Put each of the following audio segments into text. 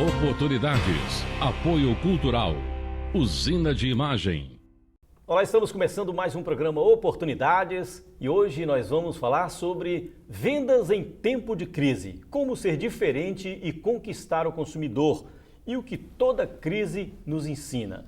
Oportunidades. Apoio Cultural. Usina de Imagem. Olá, estamos começando mais um programa Oportunidades e hoje nós vamos falar sobre vendas em tempo de crise, como ser diferente e conquistar o consumidor e o que toda crise nos ensina.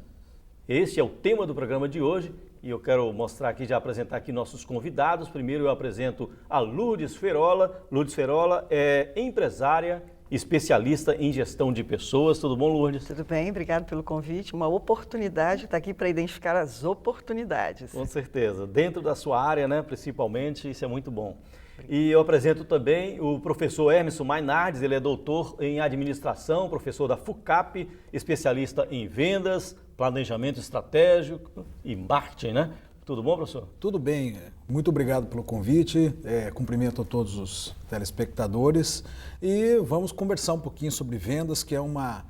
Este é o tema do programa de hoje e eu quero mostrar aqui, já apresentar aqui nossos convidados. Primeiro eu apresento a Lourdes Ferola. Lourdes Ferola é empresária, especialista em gestão de pessoas. Tudo bom, Lourdes? Tudo bem, obrigado pelo convite. Uma oportunidade, está aqui para identificar as oportunidades. Com certeza. Dentro da sua área, né, principalmente, isso é muito bom. E eu apresento também o professor Hermeson Mainardes, ele é doutor em administração, professor da FUCAP, especialista em vendas, planejamento estratégico e marketing, né? Tudo bom, professor? Tudo bem, muito obrigado pelo convite, cumprimento a todos os telespectadores e vamos conversar um pouquinho sobre vendas, que é uma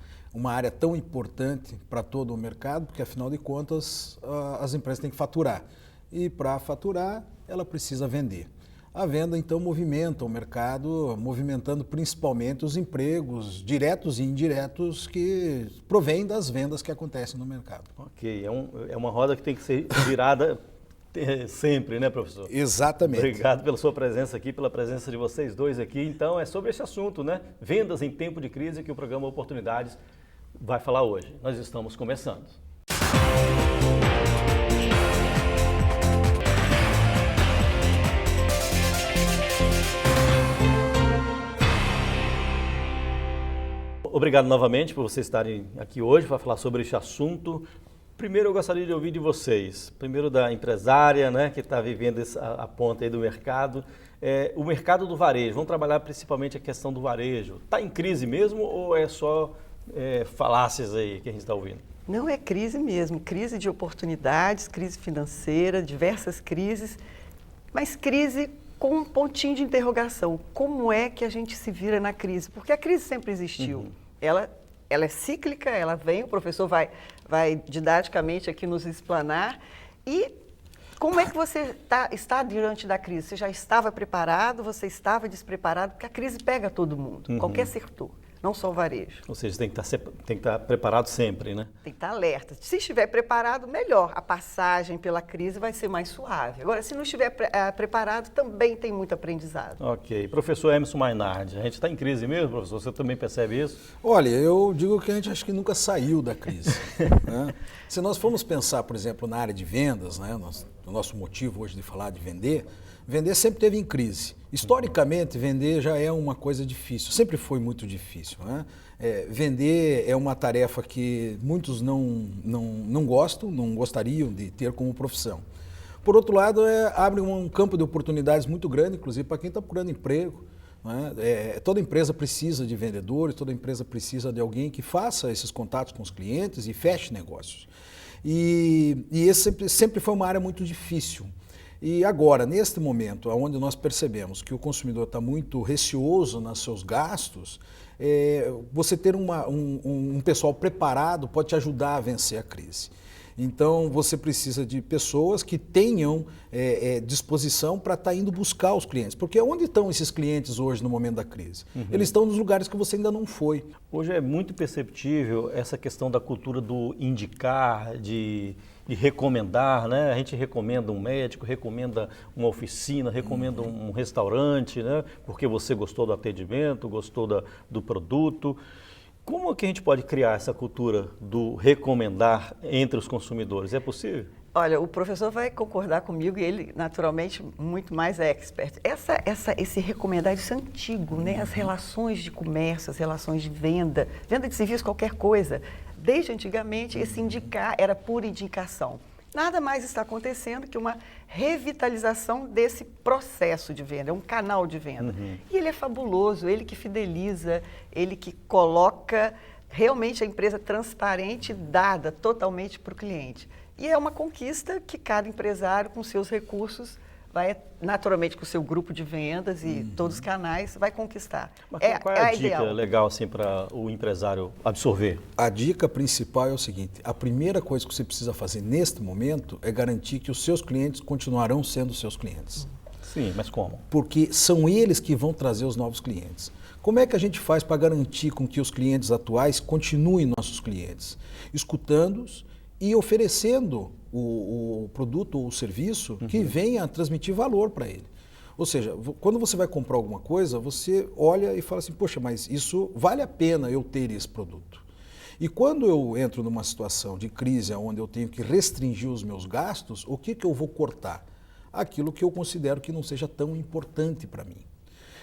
área tão importante para todo o mercado, porque afinal de contas as empresas têm que faturar e para faturar ela precisa vender. A venda então movimenta o mercado, movimentando principalmente os empregos diretos e indiretos que provêm das vendas que acontecem no mercado. Ok, é uma roda que tem que ser virada sempre, né, professor? Exatamente. Obrigado pela sua presença aqui, pela presença de vocês dois aqui. Então é sobre esse assunto, né? Vendas em tempo de crise, que o programa Oportunidades vai falar hoje. Nós estamos começando. Obrigado novamente por vocês estarem aqui hoje para falar sobre este assunto. Primeiro eu gostaria de ouvir de vocês, primeiro da empresária, né, que está vivendo a ponta aí do mercado, o mercado do varejo. Vamos trabalhar principalmente a questão do varejo. Está em crise mesmo ou é só falácias aí que a gente está ouvindo? Não, é crise mesmo, crise de oportunidades, crise financeira, diversas crises, mas crise com um pontinho de interrogação. Como é que a gente se vira na crise? Porque a crise sempre existiu. Uhum. Ela é cíclica, ela vem, o professor vai didaticamente aqui nos explanar. E como é que você está diante da crise? Você já estava preparado, você estava despreparado? Porque a crise pega todo mundo, qualquer setor, não só o varejo. Ou seja, tem que estar preparado sempre, né? Tem que estar alerta. Se estiver preparado, melhor. A passagem pela crise vai ser mais suave. Agora, se não estiver preparado, também tem muito aprendizado. Ok. Professor Hermeson Mainardes, a gente está em crise mesmo, professor? Você também percebe isso? Olha, eu digo que a gente acho que nunca saiu da crise. Né? Se nós formos pensar, por exemplo, na área de vendas, né, o nosso motivo hoje de falar de vender sempre teve em crise. Historicamente, vender já é uma coisa difícil, sempre foi muito difícil. Né? Vender é uma tarefa que muitos não gostam, não gostariam de ter como profissão. Por outro lado, abre um campo de oportunidades muito grande, inclusive para quem está procurando emprego. Né? Toda empresa precisa de vendedores, toda empresa precisa de alguém que faça esses contatos com os clientes e feche negócios. E esse sempre foi uma área muito difícil. E agora, neste momento, onde nós percebemos que o consumidor está muito receoso nos seus gastos, você ter um pessoal preparado pode te ajudar a vencer a crise. Então, você precisa de pessoas que tenham disposição para estar indo buscar os clientes. Porque onde estão esses clientes hoje no momento da crise? Eles estão nos lugares que você ainda não foi. Hoje é muito perceptível essa questão da cultura do indicar, de recomendar, né? A gente recomenda um médico, recomenda uma oficina, recomenda um restaurante, né? Porque você gostou do atendimento, gostou do produto. Como é que a gente pode criar essa cultura do recomendar entre os consumidores? É possível? Olha, o professor vai concordar comigo e ele, naturalmente, muito mais expert. Esse recomendar, isso é antigo, né? As relações de comércio, as relações de venda de serviço, qualquer coisa. Desde antigamente, esse indicar era pura indicação. Nada mais está acontecendo que uma revitalização desse processo de venda, é um canal de venda. E ele é fabuloso, ele que fideliza, ele que coloca realmente a empresa transparente, dada totalmente para o cliente. E é uma conquista que cada empresário, com seus recursos, vai naturalmente com o seu grupo de vendas e todos os canais, vai conquistar. Mas qual é a dica legal assim, para o empresário absorver? A dica principal é o seguinte, a primeira coisa que você precisa fazer neste momento é garantir que os seus clientes continuarão sendo seus clientes. Sim, mas como? Porque são eles que vão trazer os novos clientes. Como é que a gente faz para garantir com que os clientes atuais continuem nossos clientes? Escutando-os e oferecendo o produto ou o serviço que venha a transmitir valor para ele. Ou seja, quando você vai comprar alguma coisa, você olha e fala assim, poxa, mas isso vale a pena eu ter esse produto. E quando eu entro numa situação de crise onde eu tenho que restringir os meus gastos, o que eu vou cortar? Aquilo que eu considero que não seja tão importante para mim.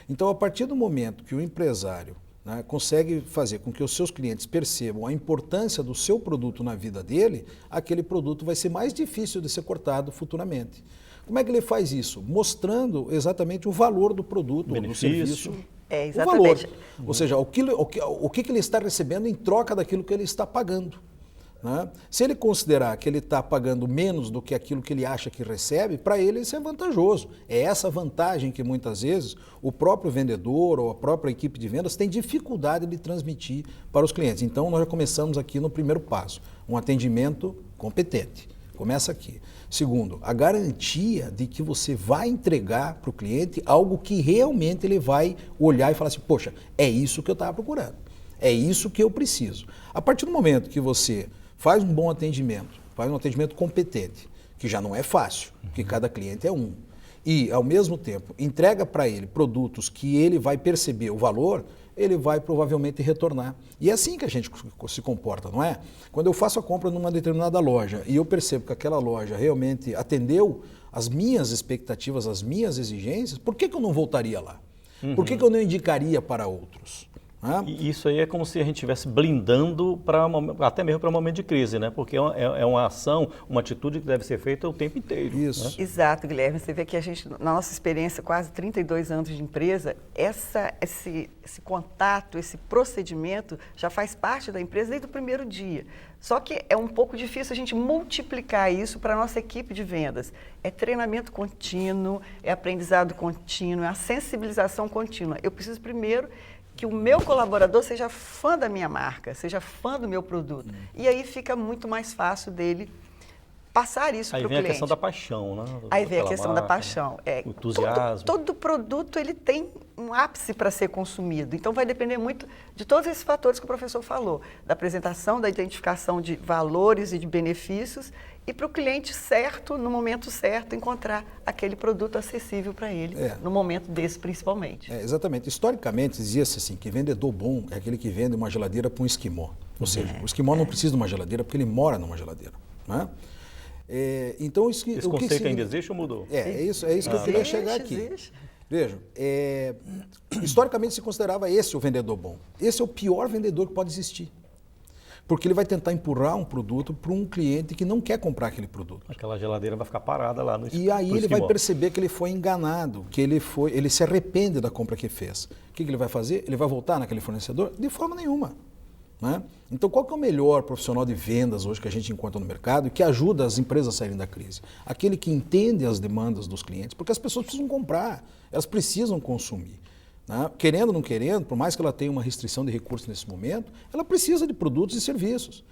Então, a partir do momento que o empresário, né, consegue fazer com que os seus clientes percebam a importância do seu produto na vida dele, aquele produto vai ser mais difícil de ser cortado futuramente. Como é que ele faz isso? Mostrando exatamente o valor do produto, do serviço. Exatamente. O valor. Ou seja, o que ele está recebendo em troca daquilo que ele está pagando. Né? Se ele considerar que ele está pagando menos do que aquilo que ele acha que recebe, para ele isso é vantajoso. É essa vantagem que muitas vezes o próprio vendedor ou a própria equipe de vendas tem dificuldade de transmitir para os clientes. Então nós já começamos aqui no primeiro passo, um atendimento competente. Começa aqui. Segundo, a garantia de que você vai entregar para o cliente algo que realmente ele vai olhar e falar assim, poxa, é isso que eu estava procurando, é isso que eu preciso. A partir do momento que você faz um bom atendimento, faz um atendimento competente, que já não é fácil, porque cada cliente é um, e ao mesmo tempo entrega para ele produtos que ele vai perceber o valor, ele vai provavelmente retornar. E é assim que a gente se comporta, não é? Quando eu faço a compra numa determinada loja e eu percebo que aquela loja realmente atendeu as minhas expectativas, as minhas exigências, por que eu não voltaria lá? Por que eu não indicaria para outros? E isso aí é como se a gente estivesse blindando até mesmo para um momento de crise, né? Porque é uma ação, uma atitude que deve ser feita o tempo inteiro. Isso. Né? Exato, Guilherme. Você vê que a gente, na nossa experiência, quase 32 anos de empresa, esse contato, esse procedimento já faz parte da empresa desde o primeiro dia. Só que é um pouco difícil a gente multiplicar isso para a nossa equipe de vendas. É treinamento contínuo, é aprendizado contínuo, é a sensibilização contínua. Eu preciso primeiro que o meu colaborador seja fã da minha marca, seja fã do meu produto. E aí fica muito mais fácil dele passar isso para o cliente. Aí vem a questão da paixão, né? Aí vem a questão da paixão. O entusiasmo. Todo produto ele tem um ápice para ser consumido. Então vai depender muito de todos esses fatores que o professor falou. Da apresentação, da identificação de valores e de benefícios e para o cliente certo, no momento certo, encontrar aquele produto acessível para ele, no momento desse principalmente. Exatamente. Historicamente dizia-se assim, que vendedor bom é aquele que vende uma geladeira para um esquimó. Ou seja, o esquimó não precisa de uma geladeira porque ele mora numa geladeira. Né? Então, esse conceito ainda existe ou mudou? É isso que eu queria chegar aqui. Existe. Vejam, historicamente se considerava esse o vendedor bom. Esse é o pior vendedor que pode existir. Porque ele vai tentar empurrar um produto para um cliente que não quer comprar aquele produto. Aquela geladeira vai ficar parada lá no esquimó. E aí ele vai perceber que ele foi enganado, que ele se arrepende da compra que fez. O que ele vai fazer? Ele vai voltar naquele fornecedor? De forma nenhuma. Né? Então, qual que é o melhor profissional de vendas hoje que a gente encontra no mercado e que ajuda as empresas a saírem da crise? Aquele que entende as demandas dos clientes, porque as pessoas precisam comprar, elas precisam consumir. Né? Querendo ou não querendo, por mais que ela tenha uma restrição de recursos nesse momento, ela precisa de produtos e serviços.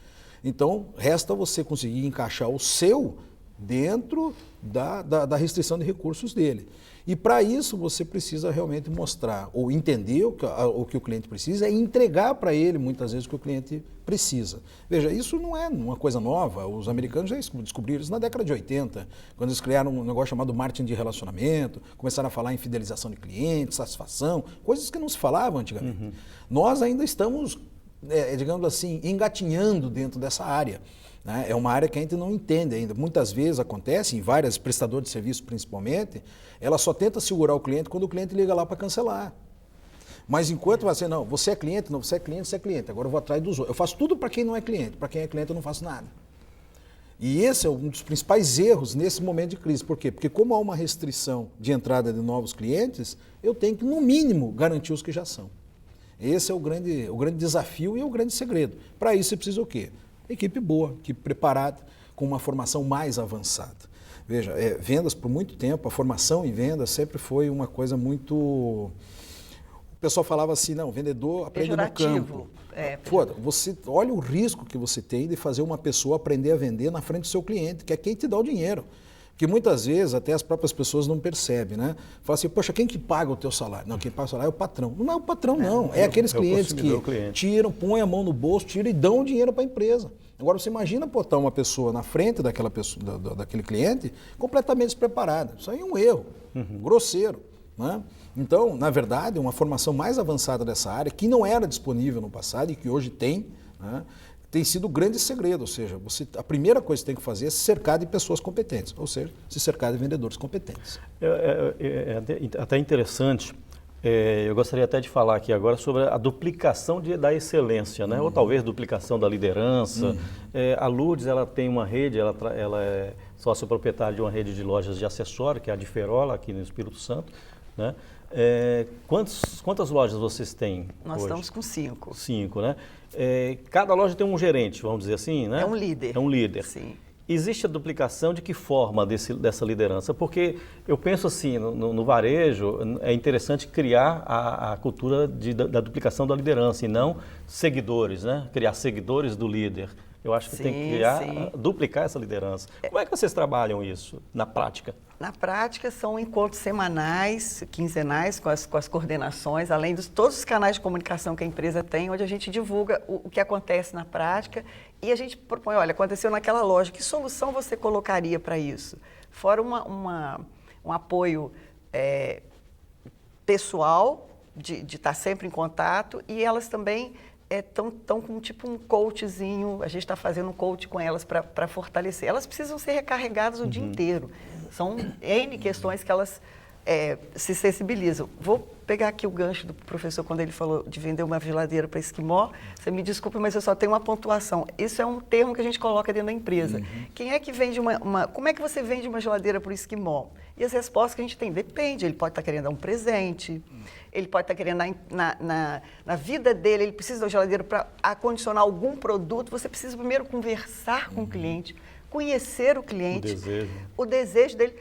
Então, resta você conseguir encaixar o seu dentro da restrição de recursos dele. E para isso você precisa realmente mostrar ou entender o que o cliente precisa e entregar para ele muitas vezes o que o cliente precisa. Veja, isso não é uma coisa nova, os americanos já descobriram isso na década de 80, quando eles criaram um negócio chamado marketing de relacionamento, começaram a falar em fidelização de clientes, satisfação, coisas que não se falavam antigamente. Nós ainda estamos, digamos assim, engatinhando dentro dessa área. É uma área que a gente não entende ainda. Muitas vezes acontece, em várias prestadores de serviço principalmente, ela só tenta segurar o cliente quando o cliente liga lá para cancelar. Mas enquanto você, não, você é cliente, não, você é cliente, agora eu vou atrás dos outros. Eu faço tudo para quem não é cliente, para quem é cliente eu não faço nada. E esse é um dos principais erros nesse momento de crise. Por quê? Porque como há uma restrição de entrada de novos clientes, eu tenho que, no mínimo, garantir os que já são. Esse é o grande desafio e o grande segredo. Para isso você precisa o quê? Equipe boa, equipe preparada, com uma formação mais avançada. Veja, vendas por muito tempo, a formação em vendas sempre foi uma coisa muito... O pessoal falava assim, não, o vendedor aprende no campo. Você olha o risco que você tem de fazer uma pessoa aprender a vender na frente do seu cliente, que é quem te dá o dinheiro. que muitas vezes até as próprias pessoas não percebem, né? Fala assim, poxa, quem que paga o teu salário? Não, quem paga o salário é o patrão. Não é o patrão, não. É aqueles clientes que tiram, põem a mão no bolso, tiram e dão o dinheiro para a empresa. Agora, você imagina botar uma pessoa na frente daquela pessoa, daquele cliente completamente despreparada. Isso aí é um erro, grosseiro, né? Então, na verdade, uma formação mais avançada dessa área, que não era disponível no passado e que hoje tem, né, tem sido o grande segredo. Ou seja, a primeira coisa que você tem que fazer é se cercar de pessoas competentes, ou seja, se cercar de vendedores competentes. É até interessante, eu gostaria até de falar aqui agora sobre a duplicação da excelência, né? Ou talvez duplicação da liderança. A Lourdes, ela tem uma rede, ela é sócia proprietária de uma rede de lojas de acessório, que é a Diferola, aqui no Espírito Santo, né? Quantas lojas vocês têm Nós hoje? estamos com 5. 5, né? Cada loja tem um gerente, vamos dizer assim, né? É um líder. É um líder. Sim. Existe a duplicação de que forma dessa liderança? Porque eu penso assim, no varejo, é interessante criar a cultura da duplicação da liderança e não seguidores, né? Criar seguidores do líder. Eu acho que tem que duplicar essa liderança. Como é que vocês trabalham isso na prática? Na prática, são encontros semanais, quinzenais, com as coordenações, além de todos os canais de comunicação que a empresa tem, onde a gente divulga o que acontece na prática e a gente propõe, olha, aconteceu naquela loja, que solução você colocaria para isso? Fora um apoio pessoal, de estar sempre em contato, e elas também estão com tipo um coachzinho, a gente está fazendo um coach com elas para fortalecer. Elas precisam ser recarregadas o dia inteiro. São N questões que elas se sensibilizam. Vou pegar aqui o gancho do professor quando ele falou de vender uma geladeira para esquimó. Você me desculpe, mas eu só tenho uma pontuação. Isso é um termo que a gente coloca dentro da empresa. Quem é que vende como é que você vende uma geladeira para o esquimó? E as respostas que a gente tem, depende. Ele pode estar querendo dar um presente, ele pode estar querendo, na vida dele, ele precisa da geladeira para acondicionar algum produto. Você precisa primeiro conversar com o cliente, conhecer o cliente, o desejo dele,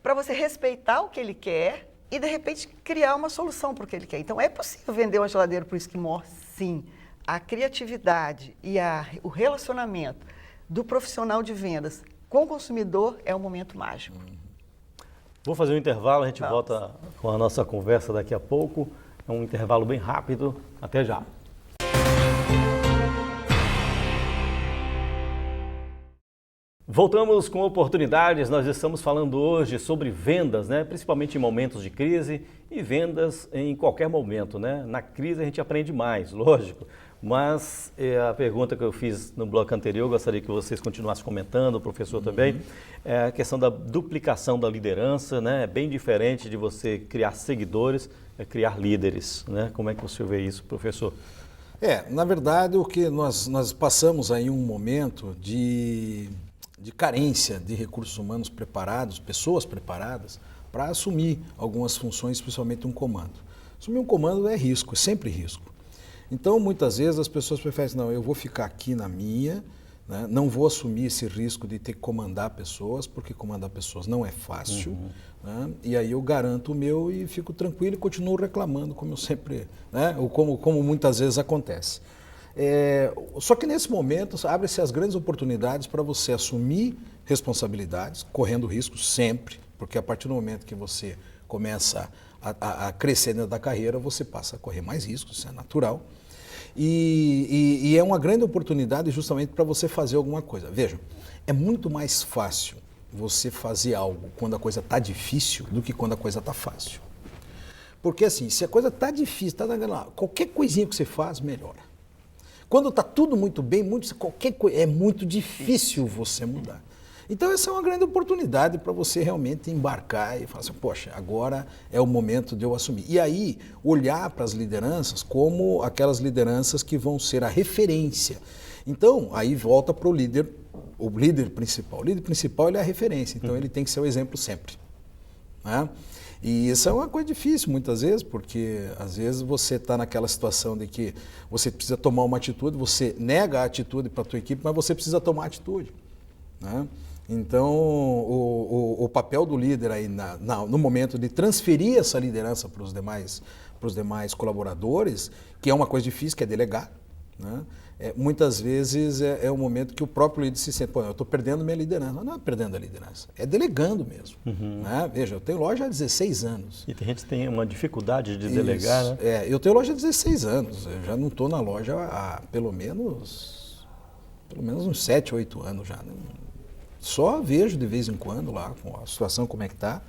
para você respeitar o que ele quer e, de repente, criar uma solução para o que ele quer. Então, é possível vender uma geladeira para o esquimó? Sim. A criatividade e o relacionamento do profissional de vendas com o consumidor é um momento mágico. Vou fazer um intervalo, a gente volta com a nossa conversa daqui a pouco. É um intervalo bem rápido. Até já. Voltamos com oportunidades. Nós estamos falando hoje sobre vendas, né? Principalmente em momentos de crise e vendas em qualquer momento, né? Na crise a gente aprende mais, lógico. Mas a pergunta que eu fiz no bloco anterior, eu gostaria que vocês continuassem comentando, o professor também, é a questão da duplicação da liderança, né? É bem diferente de você criar seguidores, é criar líderes, né? Como é que você vê isso, professor? Na verdade, o que nós passamos aí um momento de carência de recursos humanos preparados, pessoas preparadas, para assumir algumas funções, especialmente um comando. Assumir um comando é risco, é sempre risco. Então, muitas vezes as pessoas preferem, não, eu vou ficar aqui na minha, né, não vou assumir esse risco de ter que comandar pessoas, porque comandar pessoas não é fácil, né, e aí eu garanto o meu e fico tranquilo e continuo reclamando, como eu sempre, né, ou como muitas vezes acontece. Só que nesse momento abrem-se as grandes oportunidades para você assumir responsabilidades, correndo risco sempre, porque a partir do momento que você começa a crescer dentro da carreira, você passa a correr mais riscos, isso é natural. E é uma grande oportunidade justamente para você fazer alguma coisa. Vejam, é muito mais fácil você fazer algo quando a coisa está difícil do que quando a coisa está fácil. Porque assim, se a coisa está difícil, qualquer coisinha que você faz, melhora. Quando está tudo muito bem, é muito difícil você mudar. Então essa é uma grande oportunidade para você realmente embarcar e falar assim, poxa, agora é o momento de eu assumir. E aí olhar para as lideranças como aquelas lideranças que vão ser a referência. Então aí volta para o líder principal. O líder principal ele é a referência, então ele tem que ser o exemplo sempre, né? E isso é uma coisa difícil muitas vezes, porque às vezes você está naquela situação de que você precisa tomar uma atitude, você nega a atitude para a tua equipe, mas você precisa tomar atitude, né? Então, o papel do líder aí no momento de transferir essa liderança para os demais colaboradores, que é uma coisa difícil, que é delegar, né? Muitas vezes é o momento que o próprio líder se sente, pô, eu estou perdendo minha liderança. Não é perdendo a liderança, é delegando mesmo. Né? Veja, eu tenho loja há 16 anos. E tem gente que tem uma dificuldade de delegar, né? Eu tenho loja há 16 anos, eu já não estou na loja há pelo menos uns 7, 8 anos já. Né? Só vejo de vez em quando lá, com a situação como é que está,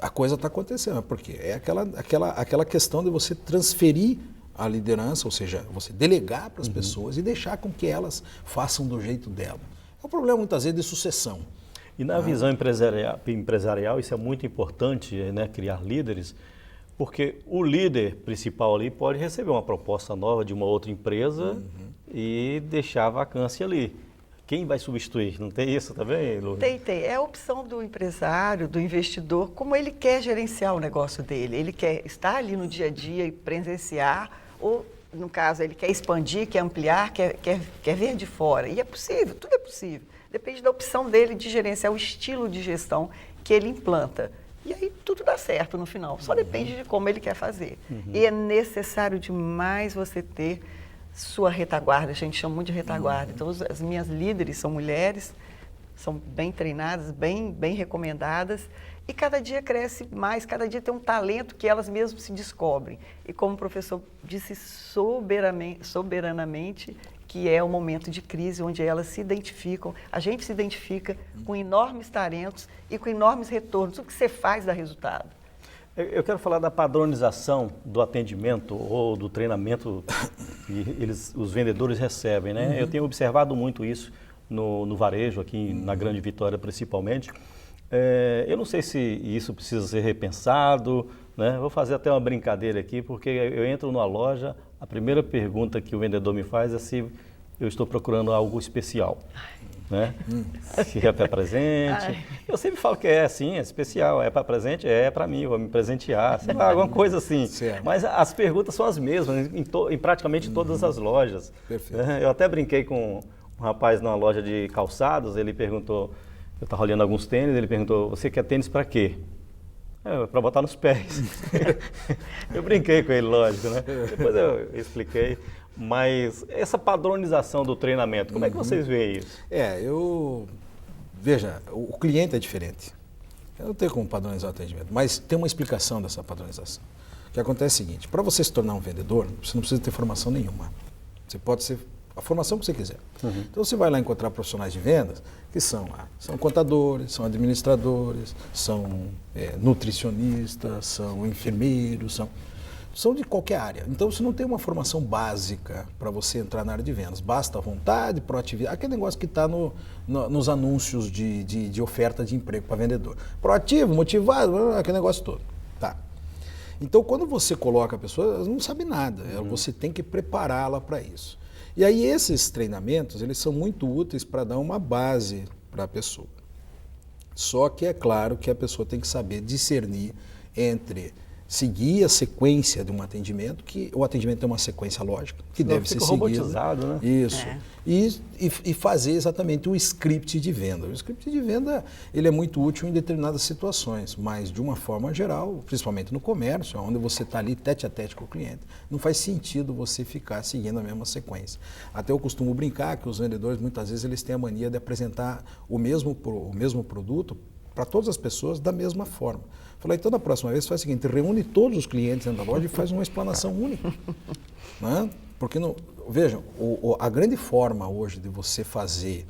a coisa está acontecendo. Por quê? É aquela questão de você transferir a liderança, ou seja, você delegar para as pessoas e deixar com que elas façam do jeito dela. É um problema muitas vezes de sucessão. E na visão empresarial, isso é muito importante, né, criar líderes, porque o líder principal ali pode receber uma proposta nova de uma outra empresa e deixar a vacância ali. Quem vai substituir? Não tem isso também, Lu? Tem. É a opção do empresário, do investidor, como ele quer gerenciar o negócio dele. Ele quer estar ali no dia a dia e presenciar, ou, no caso, ele quer expandir, quer ampliar, quer ver de fora. E é possível, tudo é possível. Depende da opção dele de gerenciar o estilo de gestão que ele implanta. E aí tudo dá certo no final. Só depende de como ele quer fazer. E é necessário demais você ter sua retaguarda, a gente chama muito de retaguarda. Então, as minhas líderes são mulheres, são bem treinadas, bem recomendadas, e cada dia cresce mais, cada dia tem um talento que elas mesmas se descobrem. E como o professor disse soberanamente, que é o momento de crise onde elas se identificam, a gente se identifica com enormes talentos e com enormes retornos. O que você faz dá resultado. Eu quero falar da padronização do atendimento ou do treinamento que os vendedores recebem, né? Eu tenho observado muito isso no varejo, aqui na Grande Vitória principalmente. Eu não sei se isso precisa ser repensado, né? Vou fazer até uma brincadeira aqui, porque eu entro numa loja, a primeira pergunta que o vendedor me faz é se eu estou procurando algo especial. Né? Se é para presente. Eu sempre falo que é assim, é especial. É para presente? É para mim, vou me presentear. Sei lá, alguma coisa assim. Certo. Mas as perguntas são as mesmas em praticamente todas as lojas. Perfeito. Eu até brinquei com um rapaz numa loja de calçados, ele perguntou, eu estava olhando alguns tênis, ele perguntou, você quer tênis para quê? Para botar nos pés. Eu brinquei com ele, lógico, né? Depois eu expliquei. Mas essa padronização do treinamento, como é que vocês veem isso? Veja, o cliente é diferente. Eu não tenho como padronizar o atendimento, mas tem uma explicação dessa padronização. O que acontece é o seguinte, para você se tornar um vendedor, você não precisa ter formação nenhuma. Você pode ser a formação que você quiser. Então você vai lá encontrar profissionais de vendas que são contadores, são administradores, são nutricionistas, são enfermeiros, são de qualquer área. Então você não tem uma formação básica para você entrar na área de vendas. Basta vontade, proatividade, aquele negócio que está nos anúncios de oferta de emprego para vendedor. Proativo, motivado, aquele negócio todo. Tá. Então quando você coloca a pessoa, ela não sabe nada, você tem que prepará-la para isso. E aí esses treinamentos, eles são muito úteis para dar uma base para a pessoa. Só que é claro que a pessoa tem que saber discernir entre seguir a sequência de um atendimento, que o atendimento tem uma sequência lógica, que deve ser seguida. Robotizado, né? Isso. E fazer exatamente o script de venda. O script de venda, ele é muito útil em determinadas situações, mas de uma forma geral, principalmente no comércio, onde você está ali tete a tete com o cliente, não faz sentido você ficar seguindo a mesma sequência. Até eu costumo brincar que os vendedores, muitas vezes, eles têm a mania de apresentar o mesmo produto para todas as pessoas da mesma forma. Falei, então, da próxima vez, faz o seguinte, reúne todos os clientes dentro da loja e faz uma explanação única. Né? Porque, vejam, a grande forma hoje de você fazer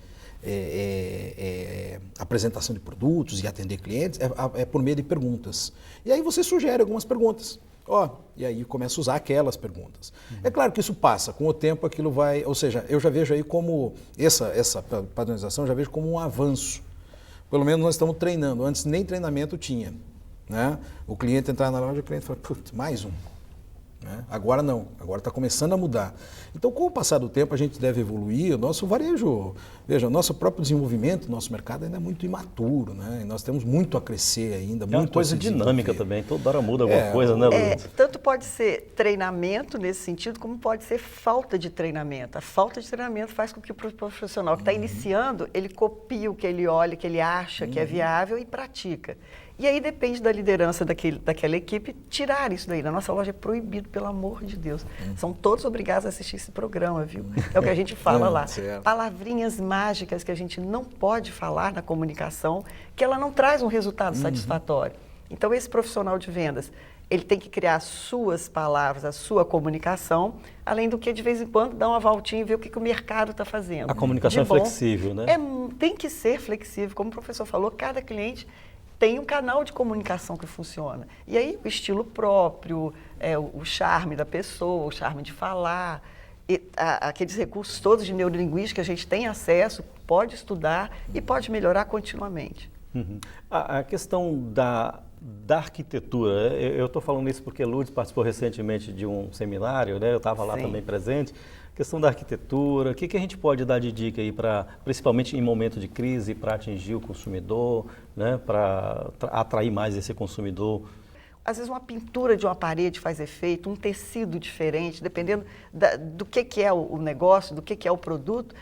apresentação de produtos e atender clientes é por meio de perguntas. E aí você sugere algumas perguntas. E aí começa a usar aquelas perguntas. É claro que isso passa, com o tempo aquilo vai... Ou seja, eu já vejo aí como... Essa padronização eu já vejo como um avanço. Pelo menos nós estamos treinando. Antes nem treinamento tinha. Né? O cliente entrar na loja, o cliente fala, putz, mais um. Né? Agora não, agora está começando a mudar. Então, com o passar do tempo, a gente deve evoluir. O nosso varejo, veja, o nosso próprio desenvolvimento, o nosso mercado ainda é muito imaturo, né? E nós temos muito a crescer ainda. É uma coisa dinâmica também, toda hora muda alguma coisa, né, Lu? Tanto pode ser treinamento nesse sentido, como pode ser falta de treinamento. A falta de treinamento faz com que o profissional que está iniciando, ele copie o que ele olha, que ele acha que é viável e pratica. E aí depende da liderança daquela equipe tirar isso daí. Na nossa loja é proibido, pelo amor de Deus. São todos obrigados a assistir esse programa, viu? É o que a gente fala lá. Certo. Palavrinhas mágicas que a gente não pode falar na comunicação, que ela não traz um resultado satisfatório. Então, esse profissional de vendas, ele tem que criar as suas palavras, a sua comunicação, além do que, de vez em quando, dar uma voltinha e ver o que o mercado está fazendo. A comunicação é flexível, né? Tem que ser flexível. Como o professor falou, cada cliente tem um canal de comunicação que funciona. E aí, o estilo próprio, o charme da pessoa, o charme de falar, aqueles recursos todos de neurolinguística que a gente tem acesso, pode estudar e pode melhorar continuamente. A questão da arquitetura, eu estou falando isso porque Lourdes participou recentemente de um seminário, né? Eu estava lá também presente. Questão da arquitetura, o que a gente pode dar de dica aí, principalmente em momento de crise, para atingir o consumidor, né? Para atrair mais esse consumidor? Às vezes uma pintura de uma parede faz efeito, um tecido diferente, dependendo do que é o negócio, do que é o produto,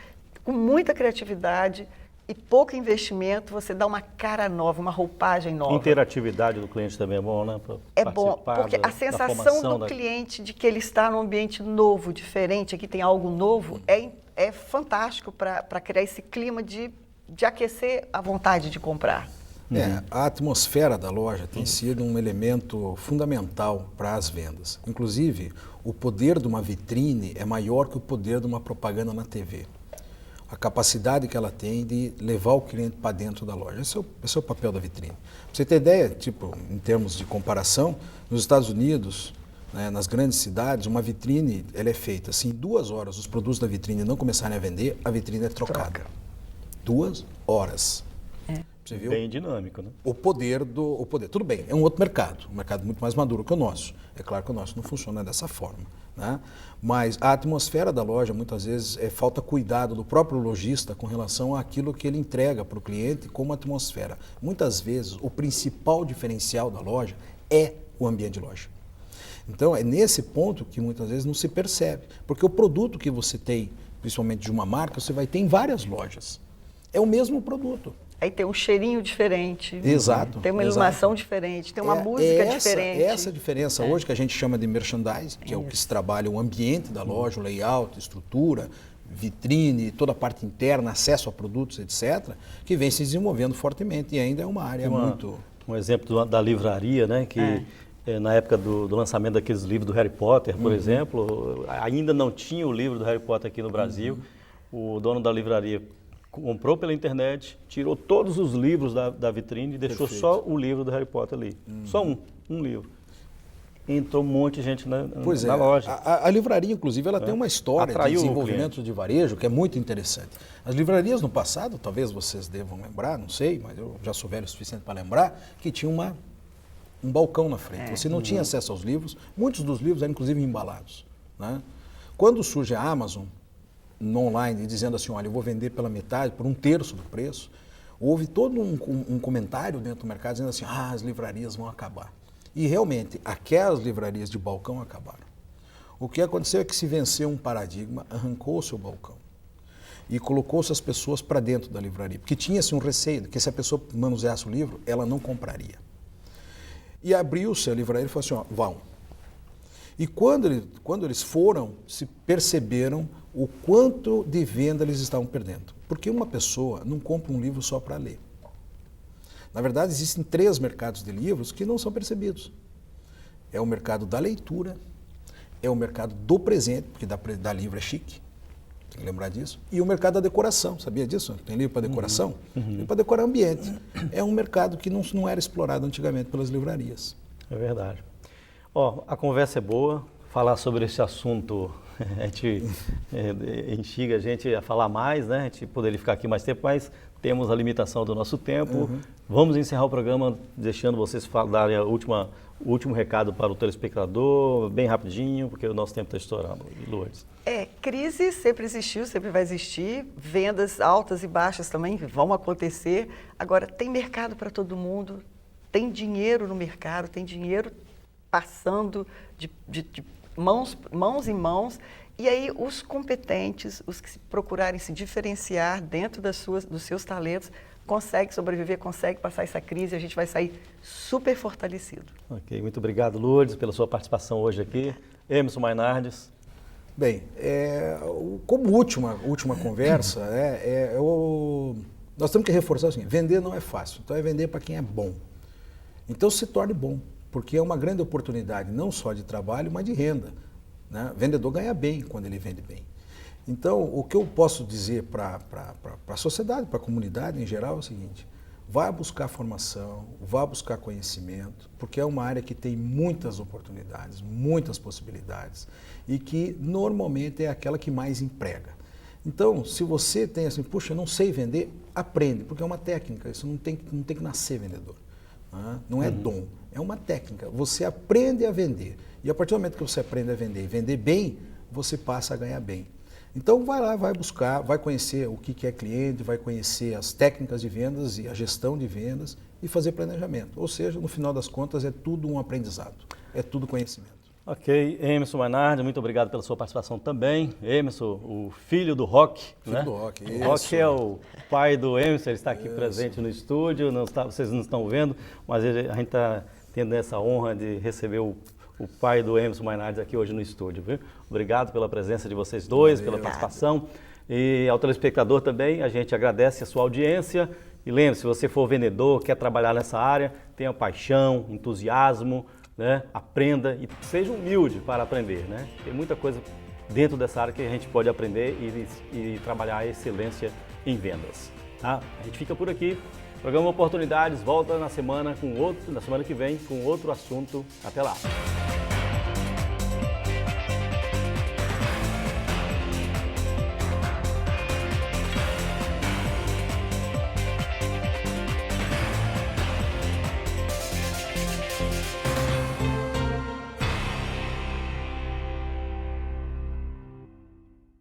com muita criatividade e pouco investimento, você dá uma cara nova, uma roupagem nova. Interatividade do cliente também é bom, né? É bom, porque a sensação do cliente de que ele está num ambiente novo, diferente, aqui tem algo novo, é fantástico para criar esse clima de aquecer a vontade de comprar. A atmosfera da loja tem sido um elemento fundamental para as vendas. Inclusive, o poder de uma vitrine é maior que o poder de uma propaganda na TV. A capacidade que ela tem de levar o cliente para dentro da loja. Esse é o papel da vitrine. Para você ter ideia, em termos de comparação, nos Estados Unidos, né, nas grandes cidades, uma vitrine ela é feita. Se em 2 horas os produtos da vitrine não começarem a vender, a vitrine é trocada. 2 horas. Você viu? Bem dinâmico, né? O poder. Tudo bem, é um outro mercado, um mercado muito mais maduro que o nosso. É claro que o nosso não funciona dessa forma, né? Mas a atmosfera da loja, muitas vezes, falta cuidado do próprio lojista com relação àquilo que ele entrega para o cliente como atmosfera. Muitas vezes, o principal diferencial da loja é o ambiente de loja. Então, é nesse ponto que muitas vezes não se percebe. Porque o produto que você tem, principalmente de uma marca, você vai ter em várias lojas. É o mesmo produto. Aí tem um cheirinho diferente. Exato. Tem uma iluminação diferente, tem uma música diferente. Essa diferença hoje que a gente chama de merchandising, que é o que se trabalha o ambiente da loja, o layout, estrutura, vitrine, toda a parte interna, acesso a produtos, etc., que vem se desenvolvendo fortemente e ainda é uma área muito... Um exemplo da livraria, né, que na época do lançamento daqueles livros do Harry Potter, por exemplo, ainda não tinha o livro do Harry Potter aqui no Brasil, o dono da livraria comprou pela internet, tirou todos os livros da vitrine e deixou só o livro do Harry Potter ali. Só um livro. Entrou um monte de gente na loja. A livraria, inclusive, ela tem uma história de desenvolvimento de varejo que é muito interessante. As livrarias no passado, talvez vocês devam lembrar, não sei, mas eu já sou velho o suficiente para lembrar, que tinha um balcão na frente. Você não tinha acesso aos livros, muitos dos livros eram inclusive embalados, né? Quando surge a Amazon, no online, dizendo assim, olha, eu vou vender pela metade, por 1/3 do preço, houve todo um comentário dentro do mercado dizendo assim, as livrarias vão acabar. E realmente, aquelas livrarias de balcão acabaram. O que aconteceu é que se venceu um paradigma, arrancou-se o balcão e colocou-se as pessoas para dentro da livraria, porque tinha-se um receio de que se a pessoa manuseasse o livro, ela não compraria. E abriu-se a livraria e falou assim, vão. E quando eles foram, se perceberam o quanto de venda eles estavam perdendo. Porque uma pessoa não compra um livro só para ler. Na verdade, existem 3 mercados de livros que não são percebidos. É o mercado da leitura, é o mercado do presente, porque dar livro é chique, tem que lembrar disso, e o mercado da decoração, sabia disso? Tem livro para decoração? Livro para decorar ambiente. É um mercado que não era explorado antigamente pelas livrarias. É verdade. A conversa é boa, falar sobre esse assunto, a gente instiga a gente a falar mais, né? A gente poderia ficar aqui mais tempo, mas temos a limitação do nosso tempo. Vamos encerrar o programa deixando vocês darem o último recado para o telespectador, bem rapidinho, porque o nosso tempo está estourando. Lourdes. Crise sempre existiu, sempre vai existir, vendas altas e baixas também vão acontecer. Agora, tem mercado para todo mundo, tem dinheiro no mercado, tem dinheiro passando de mãos em mãos, e aí os competentes, os que procurarem se diferenciar dentro dos seus talentos, consegue sobreviver, consegue passar essa crise, a gente vai sair super fortalecido. Ok, muito obrigado, Lourdes, pela sua participação hoje aqui. Emerson Mainardes. Bem, como última conversa, nós temos que reforçar o seguinte: vender não é fácil, então é vender para quem é bom. Então se torne bom, porque é uma grande oportunidade não só de trabalho, mas de renda, né? O vendedor ganha bem quando ele vende bem. Então, o que eu posso dizer para a sociedade, para a comunidade em geral é o seguinte: vá buscar formação, vá buscar conhecimento, porque é uma área que tem muitas oportunidades, muitas possibilidades e que normalmente é aquela que mais emprega. Então, se você tem assim, puxa, eu não sei vender, aprende, porque é uma técnica, isso não tem que nascer vendedor. Não é dom, é uma técnica. Você aprende a vender e a partir do momento que você aprende a vender e vender bem, você passa a ganhar bem. Então vai lá, vai buscar, vai conhecer o que é cliente, vai conhecer as técnicas de vendas e a gestão de vendas e fazer planejamento. Ou seja, no final das contas é tudo um aprendizado, é tudo conhecimento. Ok, Emerson Mainardi, muito obrigado pela sua participação também. Emerson, o filho do Rock, né? Do Rock, o Rock é o pai do Emerson, ele está aqui presente no estúdio, vocês não estão vendo, mas a gente está tendo essa honra de receber o pai do Emerson Mainardi aqui hoje no estúdio, viu? Obrigado pela presença de vocês dois, pela participação. E ao telespectador também, a gente agradece a sua audiência. E lembre-se, se você for vendedor, quer trabalhar nessa área, tenha paixão, entusiasmo, né? Aprenda e seja humilde para aprender, né? Tem muita coisa dentro dessa área que a gente pode aprender e trabalhar a excelência em vendas. Tá? A gente fica por aqui. O programa Oportunidades volta na semana que vem com outro assunto. Até lá.